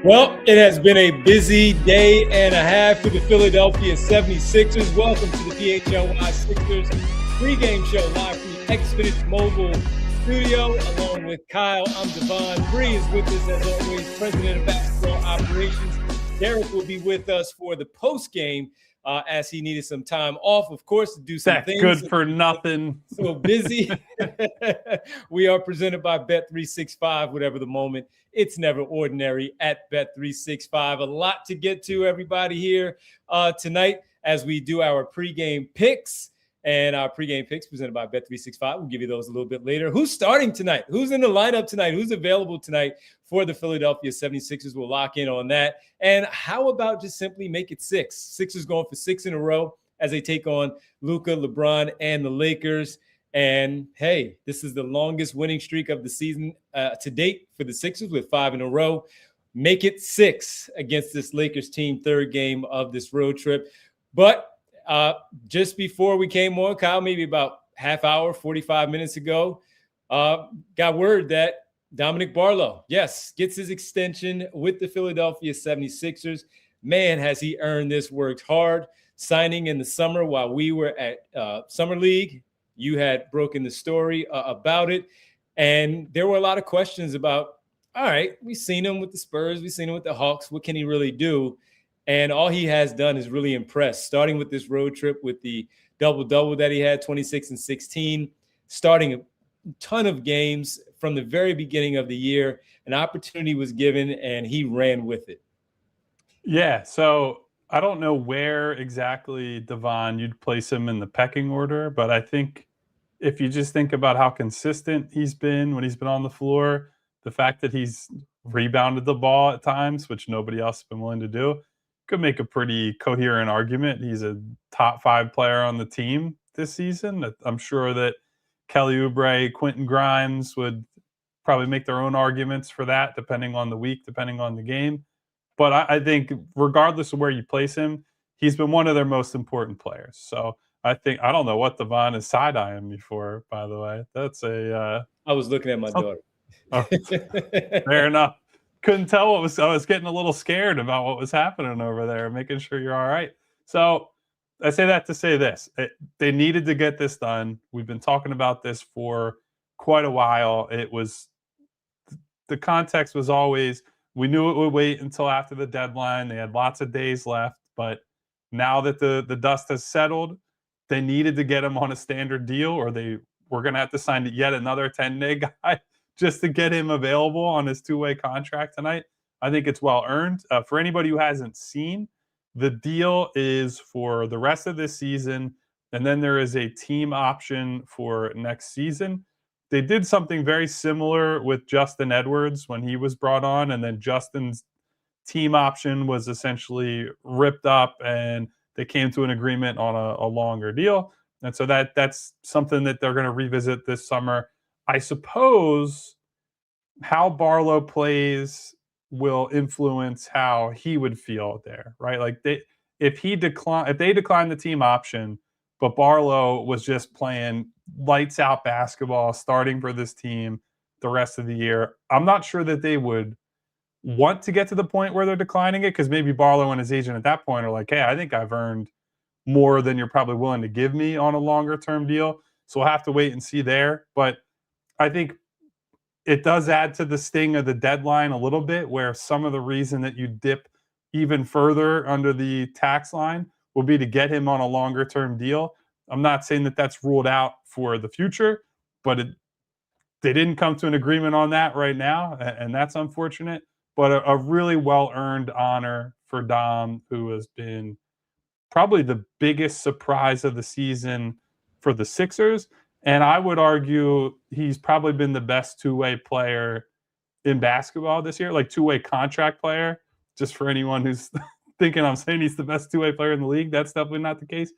Well, it has been a busy day and a half for the Philadelphia 76ers. Welcome to the PHLY Sixers pregame show live from the Xfinity mobile studio. Along with Kyle, I'm Devon. Bree is with us as always, president of basketball operations. Derek will be with us for the postgame as he needed some time off, of course, to do some things. Good for nothing. So busy. We are presented by Bet365, whatever the moment. It's never ordinary at Bet365. A lot to get to, everybody, here tonight as we do our pregame picks. And our pregame picks presented by Bet365. We'll give you those a little bit later. Who's starting tonight? Who's in the lineup tonight? Who's available tonight for the Philadelphia 76ers? We'll lock in on that. And how about just simply make it 6? Sixers going for 6 in a row as they take on Luka, LeBron, and the Lakers. And, hey, this is the longest winning streak of the season to date for the Sixers with 5 in a row. Make it 6 against this Lakers team, third game of this road trip. But just before we came on, Kyle, maybe about half hour, 45 minutes ago, got word that Dominick Barlow, yes, gets his extension with the Philadelphia 76ers. Man, has he earned this, worked hard, signing in the summer while we were at Summer League. You had broken the story about it, and there were a lot of questions about, all right, we've seen him with the Spurs, we've seen him with the Hawks, what can he really do? And all he has done is really impressed, starting with this road trip with the double-double that he had, 26 and 16, starting a ton of games from the very beginning of the year. An opportunity was given, and he ran with it. Yeah, so I don't know where exactly, Devon, you'd place him in the pecking order, but I think if you just think about how consistent he's been when he's been on the floor, the fact that he's rebounded the ball at times, which nobody else has been willing to do, could make a pretty coherent argument. He's a top 5 player on the team this season. I'm sure that Kelly Oubre, Quentin Grimes would probably make their own arguments for that, depending on the week, depending on the game. But I think regardless of where you place him, he's been one of their most important players. So I don't know what Devon is side-eyeing me for, by the way. That's I was looking at my daughter. Oh, fair enough. Couldn't tell I was getting a little scared about what was happening over there, making sure you're all right. So I say that to say this. They needed to get this done. We've been talking about this for quite a while. The context was always, we knew it would wait until after the deadline. They had lots of days left, but now that the dust has settled, they needed to get him on a standard deal, or they were going to have to sign yet another 10-day guy just to get him available on his 2-way contract tonight. I think it's well earned. For anybody who hasn't seen, the deal is for the rest of this season, and then there is a team option for next season. They did something very similar with Justin Edwards when he was brought on, and then Justin's team option was essentially ripped up, and they came to an agreement on a longer deal. And so that's something that they're going to revisit this summer. I suppose how Barlow plays will influence how he would feel there, right? Like if they decline the team option, but Barlow was just playing lights out basketball, starting for this team the rest of the year, I'm not sure that they would want to get to the point where they're declining it, because maybe Barlow and his agent at that point are like, hey, I think I've earned more than you're probably willing to give me on a longer term deal. So we'll have to wait and see there. But I think it does add to the sting of the deadline a little bit, where some of the reason that you dip even further under the tax line will be to get him on a longer term deal. I'm not saying that that's ruled out for the future, but they didn't come to an agreement on that right now, and that's unfortunate. But a really well-earned honor for Dom, who has been probably the biggest surprise of the season for the Sixers. And I would argue he's probably been the best 2-way player in basketball this year, like 2-way contract player. Just for anyone who's thinking I'm saying he's the best 2-way player in the league, that's definitely not the case.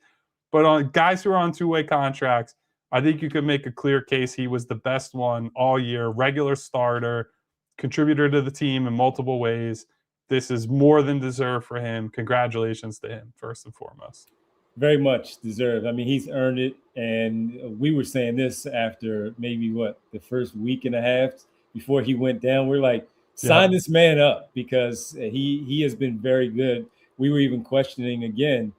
But on guys who are on 2-way contracts, I think you could make a clear case he was the best one all year, regular starter, contributor to the team in multiple ways. This is more than deserved for him. Congratulations to him, first and foremost. Very much deserved. I mean, he's earned it. And we were saying this after maybe the first week and a half before he went down. We're like, Sign this man up, because he has been very good. We were even questioning again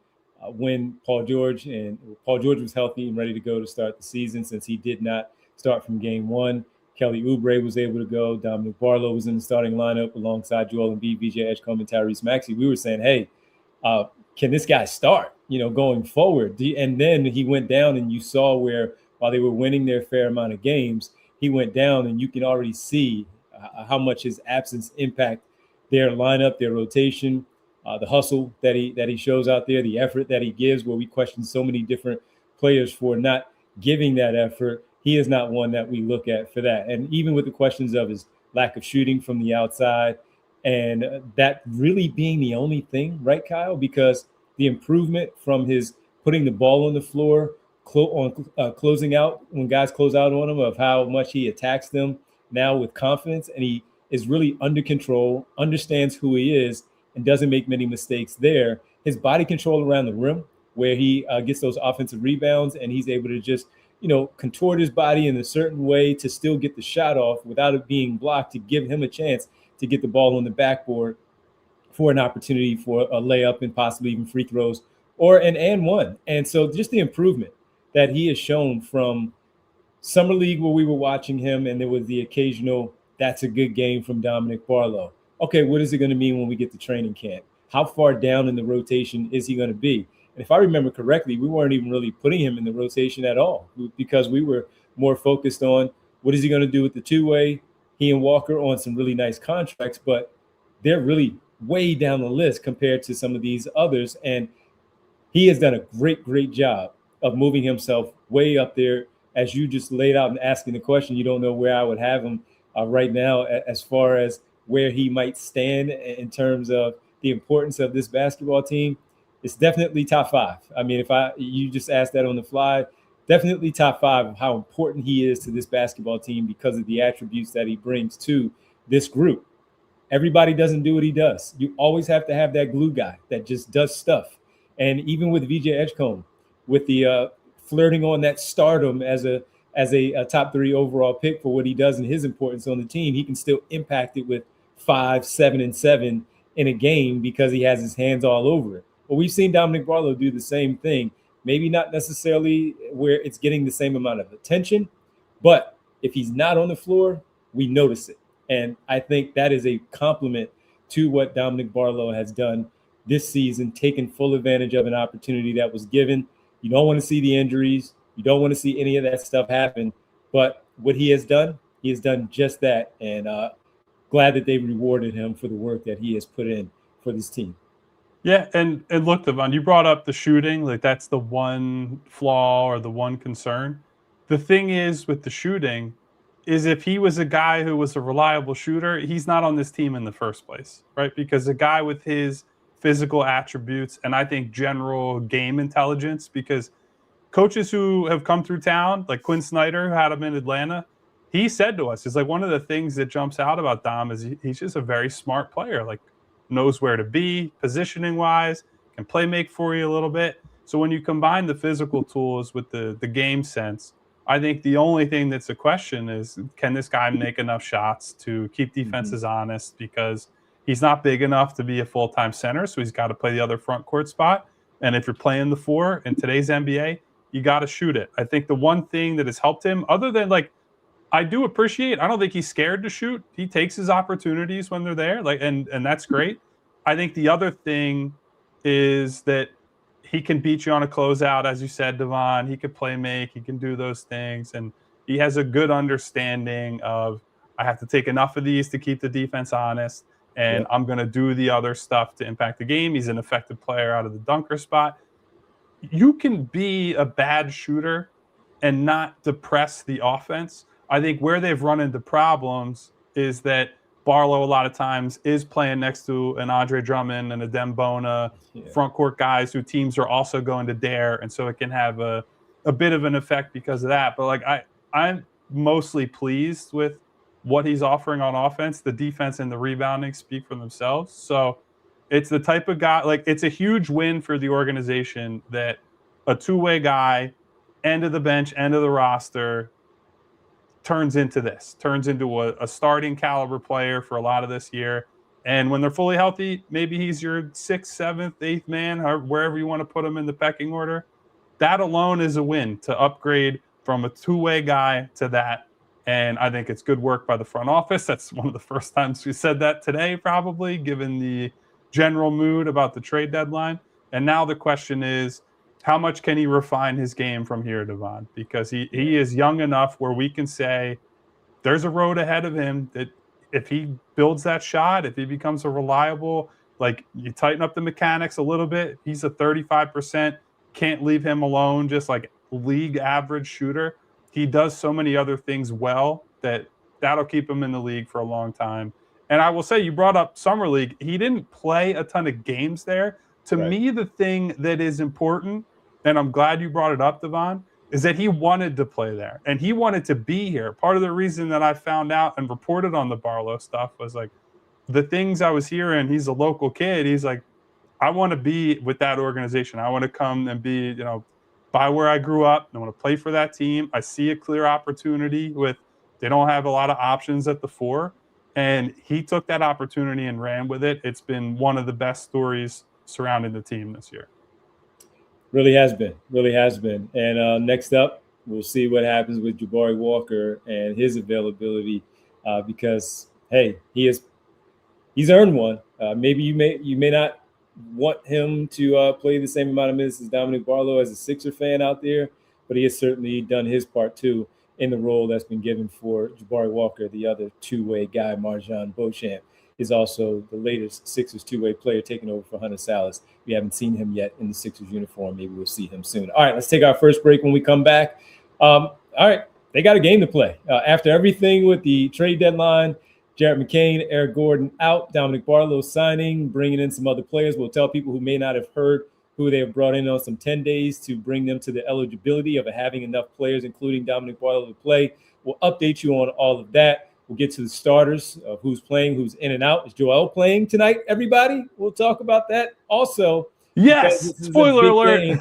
when Paul George was healthy and ready to go to start the season, since he did not start from game one. Kelly Oubre was able to go. Dominick Barlow was in the starting lineup alongside Joel Embiid, VJ Edgecombe, and Tyrese Maxey. We were saying, hey, can this guy start, going forward? And then he went down, and you saw where while they were winning their fair amount of games, he went down, and you can already see how much his absence impact their lineup, their rotation, the hustle that he shows out there, the effort that he gives, where we question so many different players for not giving that effort. He is not one that we look at for that. And even with the questions of his lack of shooting from the outside, and that really being the only thing, right, Kyle? Because the improvement from his putting the ball on the floor, closing out when guys close out on him, of how much he attacks them now with confidence, and he is really under control, understands who he is, and doesn't make many mistakes there. His body control around the rim, where he gets those offensive rebounds, and he's able to just contort his body in a certain way to still get the shot off without it being blocked, to give him a chance to get the ball on the backboard for an opportunity for a layup and possibly even free throws or an and one. And so just the improvement that he has shown from Summer League, where we were watching him, and there was the occasional, that's a good game from Dominick Barlow. Okay, what is it going to mean when we get to training camp? How far down in the rotation is he going to be? And if I remember correctly, we weren't even really putting him in the rotation at all, because we were more focused on what is he going to do with the two-way. He and Walker on some really nice contracts, but they're really way down the list compared to some of these others. And he has done a great job of moving himself way up there. As you just laid out and asking the question, you don't know where I would have him right now as far as where he might stand in terms of the importance of this basketball team. It's definitely top five. I mean, you just asked that on the fly, definitely top five of how important he is to this basketball team because of the attributes that he brings to this group. Everybody doesn't do what he does. You always have to have that glue guy that just does stuff. And even with VJ Edgecombe, with the flirting on that stardom as a top 3 overall pick for what he does and his importance on the team, he can still impact it with 5, 7, and 7 in a game because he has his hands all over it. But we've seen Dominick Barlow do the same thing, maybe not necessarily where it's getting the same amount of attention, but if he's not on the floor, we notice it. And I think that is a compliment to what Dominick Barlow has done this season, taking full advantage of an opportunity that was given. You don't want to see the injuries. You don't want to see any of that stuff happen. But what he has done just that. And glad that they rewarded him for the work that he has put in for this team. Yeah, and look, Devon, you brought up the shooting. Like, that's the one flaw or the one concern. The thing is with the shooting is if he was a guy who was a reliable shooter, he's not on this team in the first place, right? Because a guy with his physical attributes and I think general game intelligence, because coaches who have come through town, like Quinn Snyder, who had him in Atlanta, he said to us, it's like one of the things that jumps out about Dom is he's just a very smart player, like knows where to be positioning wise, can play make for you a little bit. So when you combine the physical tools with the game sense, I think the only thing that's a question is, can this guy make enough shots to keep defenses honest? Because he's not big enough to be a full-time center, so he's got to play the other front court spot. And if you're playing the 4 in today's NBA, you got to shoot it. I think the one thing that has helped him, other than like, I do appreciate, I don't think he's scared to shoot. He takes his opportunities when they're there, like, and that's great. I think the other thing is that he can beat you on a closeout, as you said, Devon. He could play make, he can do those things, and he has a good understanding of, I have to take enough of these to keep the defense honest, and I'm going to do the other stuff to impact the game. He's an effective player out of the dunker spot. You can be a bad shooter and not depress the offense. I think where they've run into problems is that Barlow a lot of times is playing next to an Andre Drummond and a Dembona, front court guys who teams are also going to dare, and so it can have a bit of an effect because of that. But like I'm mostly pleased with what he's offering on offense. The defense and the rebounding speak for themselves. So it's the type of guy, like, it's a huge win for the organization that a two-way guy, end of the bench, end of the roster, turns into a starting caliber player for a lot of this year. And when they're fully healthy, maybe he's your 6th, 7th, 8th man, or wherever you want to put him in the pecking order. That alone is a win to upgrade from a two-way guy to that. And I think it's good work by the front office. That's one of the first times we said that today, probably, given the general mood about the trade deadline. And now the question is, how much can he refine his game from here, Devon? Because he is young enough where we can say there's a road ahead of him that if he builds that shot, if he becomes a reliable, like you tighten up the mechanics a little bit, he's a 35%, can't leave him alone, just like league average shooter. He does so many other things well that'll keep him in the league for a long time. And I will say, you brought up Summer League. He didn't play a ton of games there. To me, the thing that is important, and I'm glad you brought it up, Devon, is that he wanted to play there and he wanted to be here. Part of the reason that I found out and reported on the Barlow stuff was like the things I was hearing. He's a local kid. He's like, I want to be with that organization. I want to come and be, by where I grew up. I want to play for that team. I see a clear opportunity they don't have a lot of options at the 4. And he took that opportunity and ran with it. It's been one of the best stories surrounding the team this year. Really has been. And next up, we'll see what happens with Jabari Walker and his availability, because hey, he's earned one. Maybe you may not want him to play the same amount of minutes as Dominick Barlow as a Sixer fan out there, but he has certainly done his part too in the role that's been given for Jabari Walker. The other two-way guy, Marjan Beauchamp, is also the latest Sixers two-way player taking over for Hunter Salas. We haven't seen him yet in the Sixers uniform. Maybe we'll see him soon. All right, let's take our first break. When we come back, all right, they got a game to play. After everything with the trade deadline, Jarrett McCain, Eric Gordon out, Dominick Barlow signing, bringing in some other players. We'll tell people who may not have heard who they have brought in on some 10 days to bring them to the eligibility of having enough players, including Dominick Barlow, to play. We'll update you on all of that. We'll get to the starters of who's playing, who's in and out. Is Joel playing tonight, everybody? We'll talk about that. Also, yes, spoiler alert.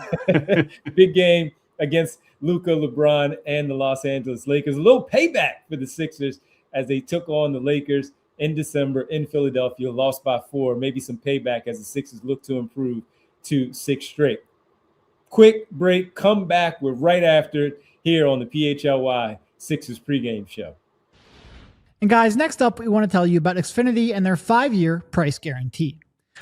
Big game against Luka, LeBron, and the Los Angeles Lakers. A little payback for the Sixers as they took on the Lakers in December in Philadelphia, lost by 4. Maybe some payback as the Sixers look to improve to 6 straight. Quick break, come back. We're right after it here on the PHLY Sixers pregame show. And guys, next up, we want to tell you about Xfinity and their 5-year price guarantee.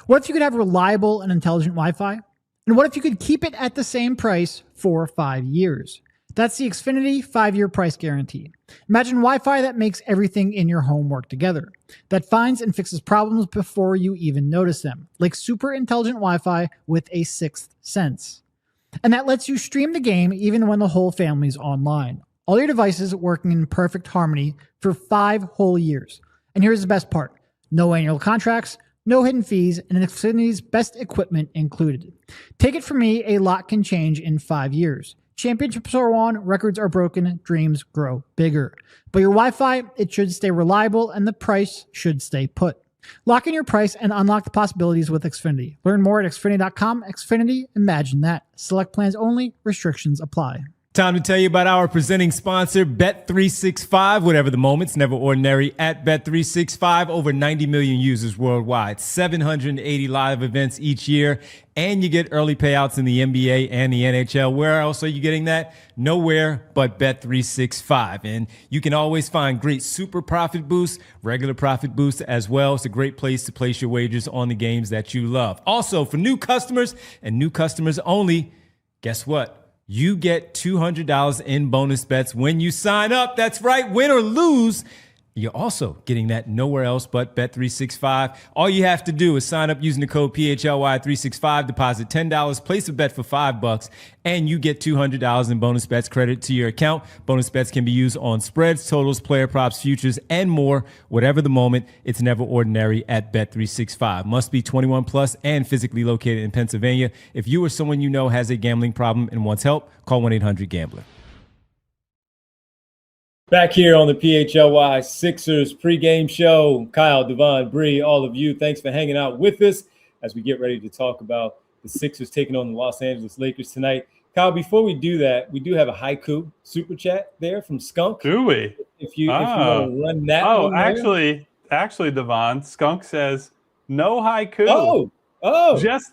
What if you could have reliable and intelligent Wi-Fi? And what if you could keep it at the same price for 5 years? That's the Xfinity 5-year price guarantee. Imagine Wi-Fi that makes everything in your home work together, that finds and fixes problems before you even notice them, like super intelligent Wi-Fi with a 6th sense. And that lets you stream the game even when the whole family's online. All your devices working in perfect harmony for 5 whole years. And here's the best part. No annual contracts, no hidden fees, and Xfinity's best equipment included. Take it from me, a lot can change in 5 years. Championships are won, records are broken, dreams grow bigger. But your Wi-Fi, it should stay reliable, and the price should stay put. Lock in your price and unlock the possibilities with Xfinity. Learn more at Xfinity.com. Xfinity, imagine that. Select plans only. Restrictions apply. Time to tell you about our presenting sponsor, Bet365. Whatever the moment's never ordinary at Bet365. Over 90 million users worldwide, 780 live events each year, and you get early payouts in the NBA and the NHL. Where else are you getting that? Nowhere but Bet365. And you can always find great super profit boosts, regular profit boosts as well. It's a great place to place your wagers on the games that you love. Also, for new customers and new customers only, guess what? You get $200 in bonus bets when you sign up. That's right, win or lose. You're also getting that nowhere else but Bet365. All you have to do is sign up using the code PHLY365, deposit $10, place a bet for $5, and you get $200 in bonus bets credit to your account. Bonus bets can be used on spreads, totals, player props, futures, and more. Whatever the moment, it's never ordinary at Bet365. Must be 21 plus and physically located in Pennsylvania. If you or someone you know has a gambling problem and wants help, call 1-800-GAMBLER. Back here on the PHLY Sixers pregame show. Kyle, Devon, Bree, all of you, thanks for hanging out with us as we get ready to talk about the Sixers taking on the Los Angeles Lakers tonight. Kyle, before we do that, we do have a haiku super chat there from Skunk. Do we? If you want to run that one there. Actually, Devon, Skunk says no haiku. Just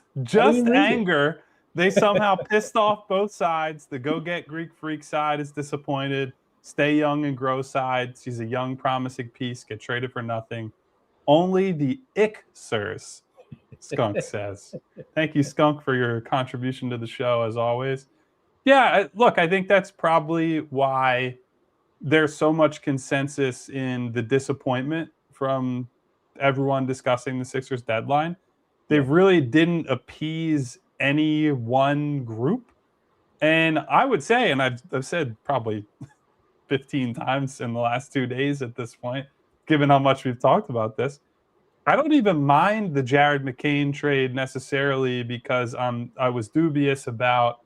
anger. They somehow pissed off both sides. The go get Greek freak side is disappointed. Stay young and grow side. She's a young, promising piece. Get traded for nothing. Only the Sixers, Skunk says. Thank you, Skunk, for your contribution to the show, as always. Yeah, look, I think that's probably why there's so much consensus in the disappointment from everyone discussing the Sixers deadline. They really didn't appease any one group. And I would say, and I've said probably 15 times in the last 2 days at this point, given how much we've talked about this, I don't even mind the Jared McCain trade necessarily because I was dubious about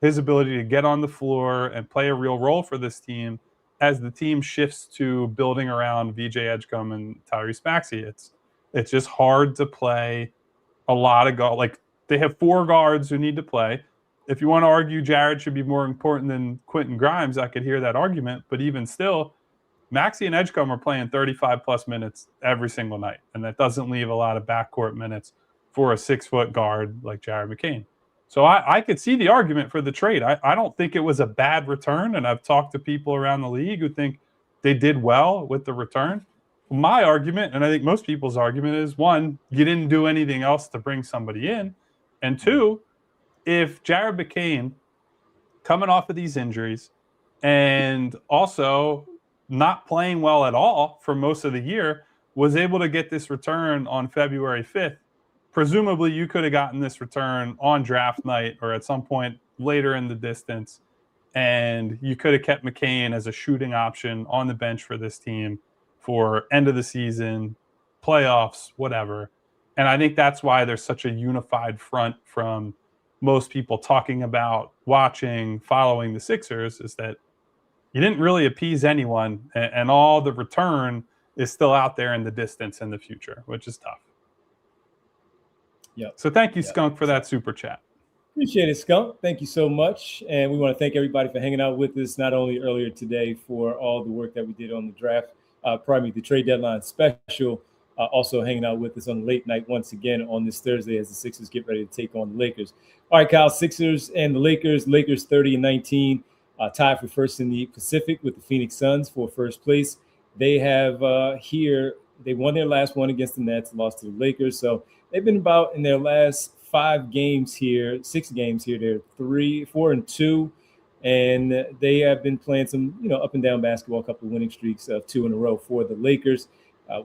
his ability to get on the floor and play a real role for this team as the team shifts to building around VJ Edgecombe and Tyrese Maxey. It's just hard to play a lot of guards. Like, they have 4 guards who need to play. If you want to argue Jared should be more important than Quentin Grimes, I could hear that argument. But even still, Maxey and Edgecombe are playing 35-plus minutes every single night, and that doesn't leave a lot of backcourt minutes for a 6-foot guard like Jared McCain. So I could see the argument for the trade. I don't think it was a bad return, and I've talked to people around the league who think they did well with the return. My argument, and I think most people's argument, is, one, you didn't do anything else to bring somebody in, and two, if Jared McCain, coming off of these injuries and also not playing well at all for most of the year, was able to get this return on February 5th, presumably you could have gotten this return on draft night or at some point later in the distance, and you could have kept McCain as a shooting option on the bench for this team for end of the season, playoffs, whatever. And I think that's why there's such a unified front from most people talking about watching, following the Sixers, is that you didn't really appease anyone, and all the return is still out there in the distance in the future, which is tough. Yeah. So thank you, Skunk, for that super chat. Appreciate it, Skunk. Thank you so much. And we want to thank everybody for hanging out with us, not only earlier today for all the work that we did on the draft, the trade deadline special, also hanging out with us on the late night once again on this Thursday as the Sixers get ready to take on the Lakers. All right, Kyle, Sixers and the Lakers 30-19, tied for first in the Pacific with the Phoenix Suns for first place. They have they won their last one against the Nets, lost to the Lakers. So they've been about in their last 6 games here. They're 4-2, and they have been playing some, up and down basketball, a couple of winning streaks of 2 in a row for the Lakers.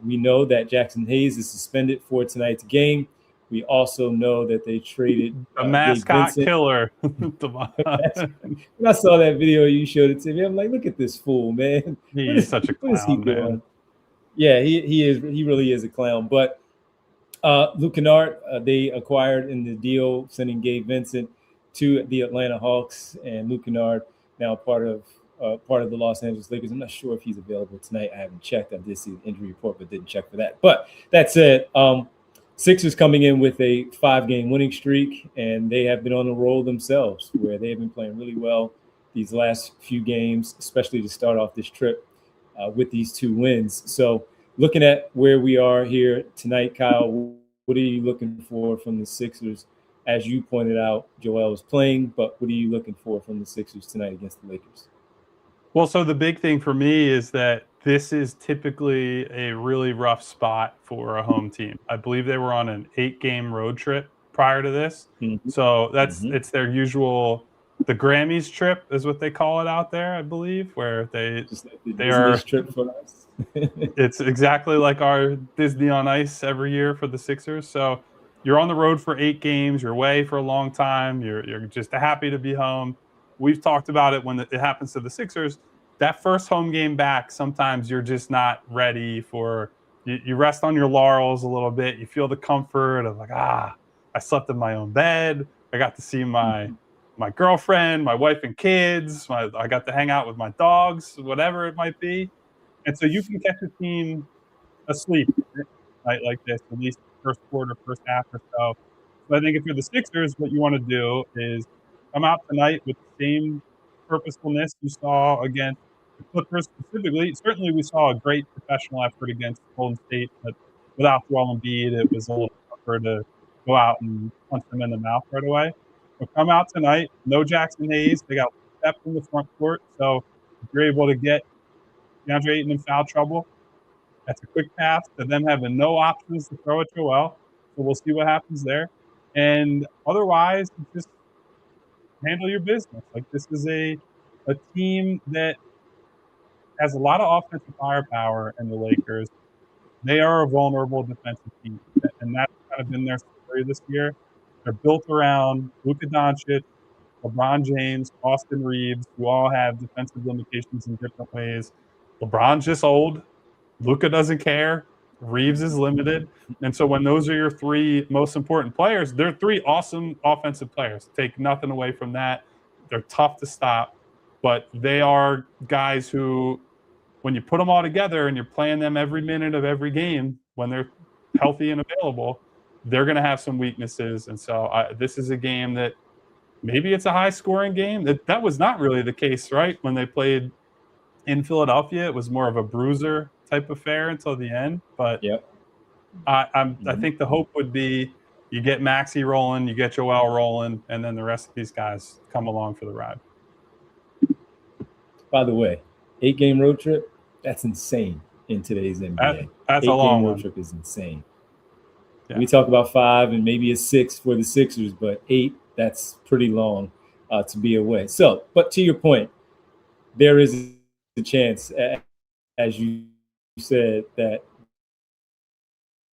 We know that Jackson Hayes is suspended for tonight's game. We also know that they traded a mascot killer. When I saw that video, you showed it to me. I'm like, look at this fool, man. He's such a clown, man. Yeah, he is. He really is a clown. But Luke Kennard, they acquired in the deal, sending Gabe Vincent to the Atlanta Hawks, and Luke Kennard now part of the Los Angeles Lakers. I'm not sure if he's available tonight. I haven't checked. I did see the injury report, but didn't check for that. But that said, Sixers coming in with a 5-game winning streak, and they have been on the roll themselves, where they have been playing really well these last few games, especially to start off this trip with these 2 wins. So looking at where we are here tonight, Kyle, what are you looking for from the Sixers? As you pointed out, Joel is playing, but what are you looking for from the Sixers tonight against the Lakers? Well, so the big thing for me is that this is typically a really rough spot for a home team. I believe they were on an 8-game road trip prior to this. Mm-hmm. So it's their usual, the Grammys trip is what they call it out there, I believe, where they are trip for us. It's exactly like our Disney on Ice every year for the Sixers. So you're on the road for 8 games, you're away for a long time, you're just happy to be home. We've talked about it when it happens to the Sixers. That first home game back, sometimes you're just not ready for you rest on your laurels a little bit. You feel the comfort of like, I slept in my own bed. I got to see my girlfriend, my wife and kids. I got to hang out with my dogs, whatever it might be. And so you can catch a team asleep night like this, at least first quarter, first half or so. But I think if you're the Sixers, what you want to do is come out tonight with the same purposefulness you saw against the Clippers specifically. Certainly, we saw a great professional effort against Golden State, but without Joel Embiid, it was a little tougher to go out and punch them in the mouth right away. But come out tonight, no Jackson Hayes. They got stepped in the front court, so if you're able to get DeAndre Ayton in foul trouble, that's a quick pass to them having no options to throw at Joel. So we'll see what happens there. And otherwise, just handle your business. Like, this is a team that has a lot of offensive firepower in the Lakers. They are a vulnerable defensive team, and that's kind of been their story this year. They're built around Luka Doncic, LeBron James, Austin Reeves, who all have defensive limitations in different ways. LeBron's just old. Luka doesn't care. Reeves is limited. And so when those are your three most important players, they're three awesome offensive players. Take nothing away from that. They're tough to stop, but they are guys who, when you put them all together and you're playing them every minute of every game, when they're healthy and available, they're going to have some weaknesses. And so this is a game that maybe it's a high-scoring game. That was not really the case, right? When they played in Philadelphia, it was more of a bruiser type affair until the end. But I think the hope would be you get Maxey rolling, you get Joel rolling, and then the rest of these guys come along for the ride. By the way, 8-game road trip, that's insane in today's NBA. That's a long road trip is insane. Yeah. We talk about 5 and maybe a 6 for the Sixers, but 8, that's pretty long to be away. So, but to your point, there is a chance, as you said, that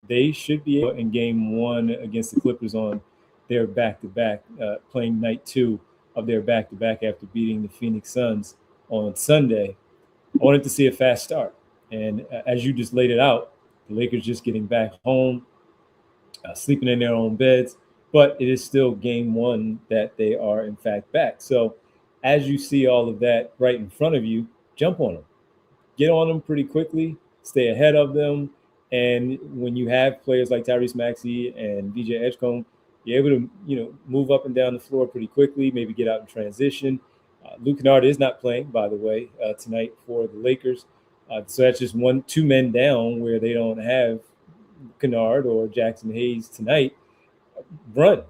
they should be in game 1 against the Clippers on their back-to-back, playing night 2 of their back-to-back after beating the Phoenix Suns on Sunday. I wanted to see a fast start. And as you just laid it out, the Lakers just getting back home, sleeping in their own beds, but it is still game 1 that they are in fact back. So as you see all of that right in front of you, jump on them, get on them pretty quickly, stay ahead of them. And when you have players like Tyrese Maxey and VJ Edgecombe, you're able to, move up and down the floor pretty quickly, maybe get out in transition. Luka Doncic is not playing, by the way, tonight for the Lakers. So that's just 2 men down where they don't have Kennard or Jackson Hayes tonight. Run,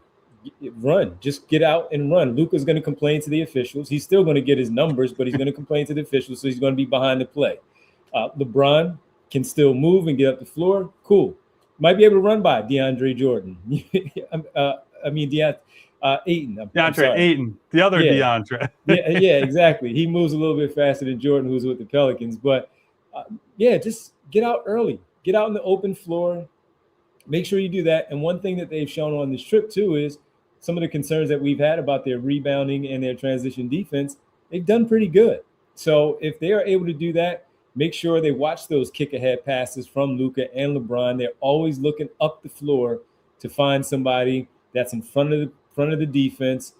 just get out and run. Luka's going to complain to the officials. He's still going to get his numbers, but he's going to complain to the officials, so he's going to be behind the play. LeBron can still move and get up the floor. Cool. Might be able to run by DeAndre Jordan. Ayton. DeAndre Ayton, the other DeAndre. yeah, exactly. He moves a little bit faster than Jordan, who's with the Pelicans. But, just get out early. Get out on the open floor. Make sure you do that. And one thing that they've shown on this trip, too, is some of the concerns that we've had about their rebounding and their transition defense, they've done pretty good. So if they are able to do that, make sure they watch those kick-ahead passes from Luka and LeBron. They're always looking up the floor to find somebody that's in front of the defense,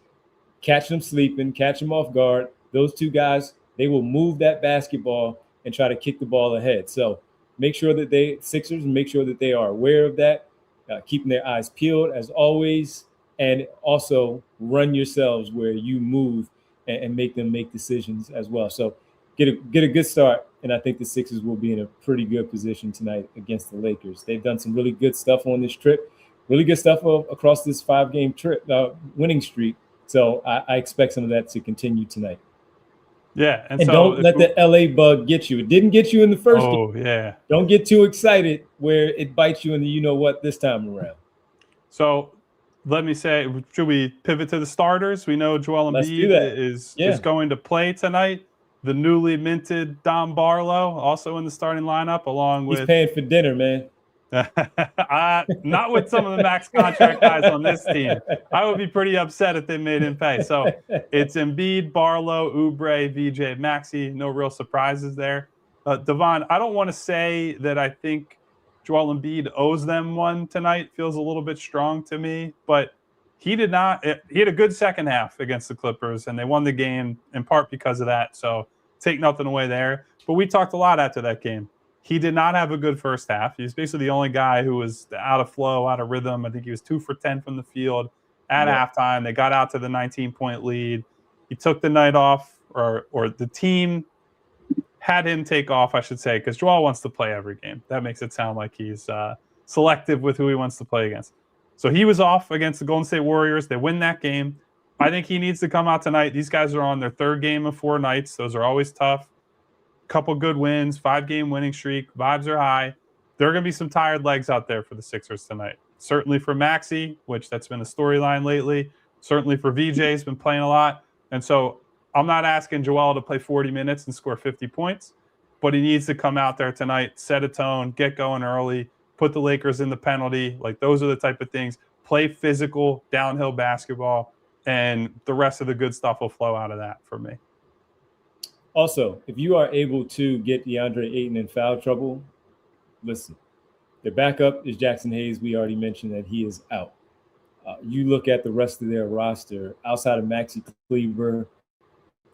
catch them sleeping, catch them off guard. Those 2 guys, they will move that basketball and try to kick the ball ahead. So make sure that Sixers make sure that they are aware of that, keeping their eyes peeled as always, and also run yourselves where you move and make them make decisions as well. So get a good start, and I think the Sixers will be in a pretty good position tonight against the Lakers. They've done some really good stuff on this trip, really good stuff across this 5-game trip winning streak. So I expect some of that to continue tonight. Yeah, and so don't let the LA bug get you. It didn't get you in the first game. Oh, yeah. Don't get too excited where it bites you in the you-know-what this time around. So let me say, should we pivot to the starters? We know Joel Embiid is going to play tonight. The newly minted Dom Barlow also in the starting lineup, along with... He's paying for dinner, man. Not with some of the max contract guys on this team. I would be pretty upset if they made him pay. So it's Embiid, Barlow, Oubre, VJ, Maxey. No real surprises there. Devon, I don't want to say that I think Joel Embiid owes them one tonight. Feels a little bit strong to me, but he did not. He had a good second half against the Clippers, and they won the game in part because of that. So take nothing away there. But we talked a lot after that game. He did not have a good first half. He was basically the only guy who was out of flow, out of rhythm. I think he was 2 for 10 from the field. at halftime. They got out to the 19-point lead. He took the night off, or the team had him take off, I should say, because Joel wants to play every game. That makes it sound like he's selective with who he wants to play against. So he was off against the Golden State Warriors. They win that game. I think he needs to come out tonight. These guys are on their third game of 4 nights. Those are always tough. Couple good wins, 5-game winning streak. Vibes are high. There are going to be some tired legs out there for the Sixers tonight. Certainly for Maxey, which that's been a storyline lately. Certainly for VJ, he's been playing a lot. And so I'm not asking Joel to play 40 minutes and score 50 points, but he needs to come out there tonight, set a tone, get going early, put the Lakers in the penalty. Like, those are the type of things. Play physical, downhill basketball, and the rest of the good stuff will flow out of that for me. Also, if you are able to get DeAndre Ayton in foul trouble, listen, their backup is Jackson Hayes. We already mentioned that he is out. You look at the rest of their roster, outside of Maxey Kleber,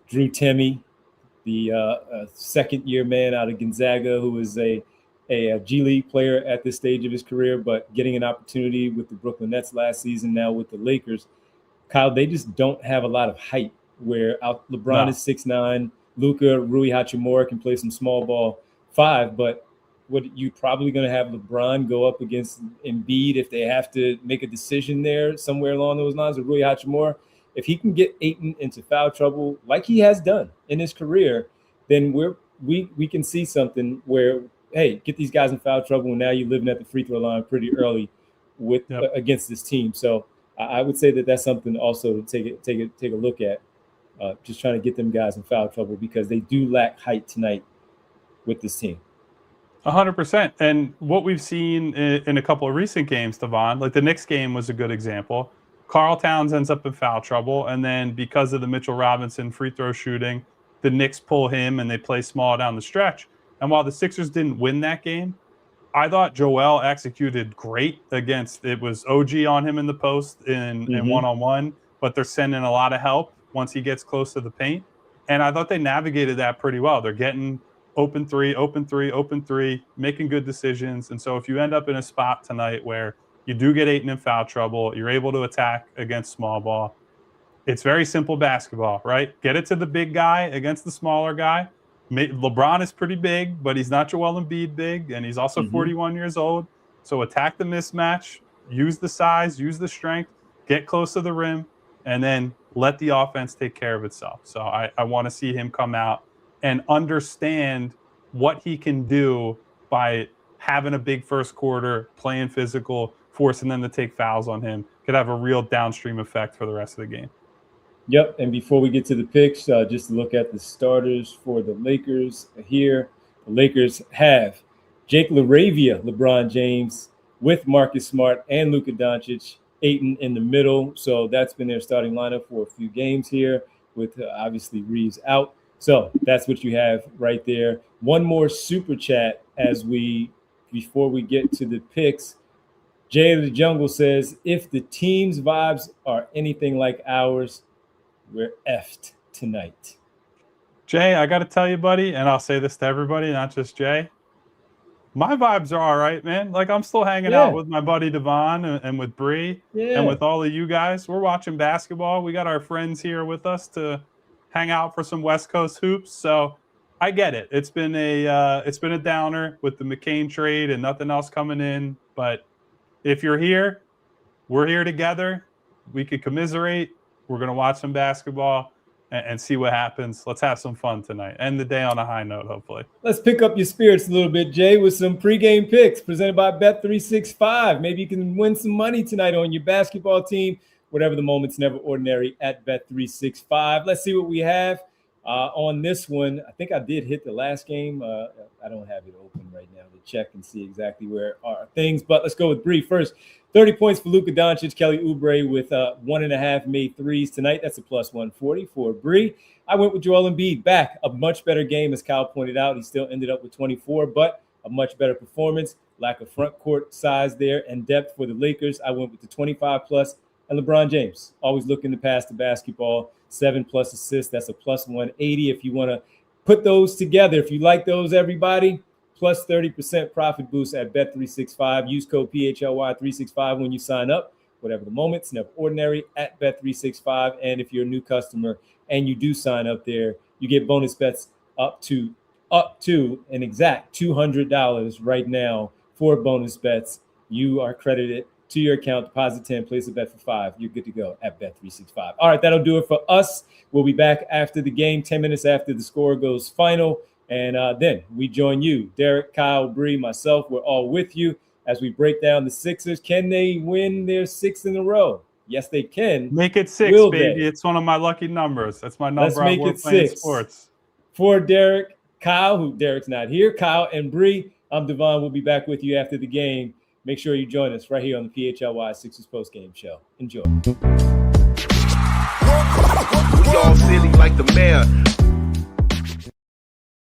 Drew Timme, the second-year man out of Gonzaga, who is a G League player at this stage of his career, but getting an opportunity with the Brooklyn Nets last season, now with the Lakers. Kyle, they just don't have a lot of height where LeBron is 6'9", Luka, Rui Hachimura can play some small ball 5, but what you probably going to have LeBron go up against Embiid if they have to make a decision there somewhere along those lines, or Rui Hachimura. If he can get Ayton into foul trouble like he has done in his career, then we can see something where, hey, get these guys in foul trouble, and now you're living at the free throw line pretty early with against this team. So I would say that that's something also to take a look at. Just trying to get them guys in foul trouble because they do lack height tonight with this team. 100%. And what we've seen in a couple of recent games, Devon, like the Knicks game was a good example. Karl Towns ends up in foul trouble, and then because of the Mitchell Robinson free throw shooting, the Knicks pull him and they play small down the stretch. And while the Sixers didn't win that game, I thought Joel executed great against, it was OG on him in the post in one-on-one, but they're sending a lot of help once he gets close to the paint. And I thought they navigated that pretty well. They're getting open three, making good decisions. And so if you end up in a spot tonight where you do get Ayton in foul trouble, you're able to attack against small ball, it's very simple basketball, right? Get it to the big guy against the smaller guy. LeBron is pretty big, but he's not Joel Embiid big, and he's also 41 years old. So attack the mismatch, use the size, use the strength, get close to the rim, and then let the offense take care of itself. So I want to see him come out and understand what he can do by having a big first quarter, playing physical, forcing them to take fouls on him. Could have a real downstream effect for the rest of the game. Yep, and before we get to the picks, just to look at the starters for the Lakers here. The Lakers have Jake LaRavia, LeBron James, with Marcus Smart and Luka Doncic, Ayton in the middle. So that's been their starting lineup for a few games here, with obviously Reeves out. So that's what you have right there. One more super chat before we get to the picks. Jay of the Jungle says, if the team's vibes are anything like ours, we're effed tonight. Jay, I got to tell you, buddy, and I'll say this to everybody, not just Jay. My vibes are all right, man. Like, I'm still hanging out with my buddy Devon and with Bree and with all of you guys. We're watching basketball. We got our friends here with us to hang out for some West Coast hoops. So I get it. It's been a downer with the McCain trade and nothing else coming in. But if you're here, we're here together. We could commiserate. We're going to watch some basketball and see what happens. Let's have some fun tonight. End the day on a high note, hopefully. Let's pick up your spirits a little bit, Jay, with some pregame picks presented by Bet365. Maybe you can win some money tonight on your basketball team. Whatever the moment's never ordinary at Bet365. Let's see what we have on this one. I think I did hit the last game. I don't have it open right now to check and see exactly where are things. But let's go with Bree first. 30 points for Luka Doncic, Kelly Oubre with 1.5 made threes tonight. That's a plus 140 for Bree. I went with Joel Embiid back. A much better game, as Kyle pointed out. He still ended up with 24, but a much better performance. Lack of front court size there and depth for the Lakers. I went with the 25+. And LeBron James, always looking to pass the basketball, 7+ assists. That's a plus 180. If you want to put those together, if you like those, everybody, plus 30% profit boost at Bet365. Use code PHLY365 when you sign up. whatever the moment. It's never ordinary at Bet365. And if you're a new customer and you do sign up there, you get bonus bets up to an exact $200 right now for bonus bets. You are credited to your account, deposit 10, place a bet for 5. You're good to go at Bet365. All right, that'll do it for us. We'll be back after the game, 10 minutes after the score goes final. And then we join you, Derek, Kyle, Bree, myself. We're all with you as we break down the Sixers. Can they win their 6th in a row? Yes, they can. Make it 6, Will baby. they? It's one of my lucky numbers. That's my number. Let's make it 6. Sports. For Derek, Kyle, who Derek's not here, Kyle and Bree, I'm Devon. We'll be back with you after the game. Make sure you join us right here on the PHLY Sixers postgame show. Enjoy. We all silly like the mayor.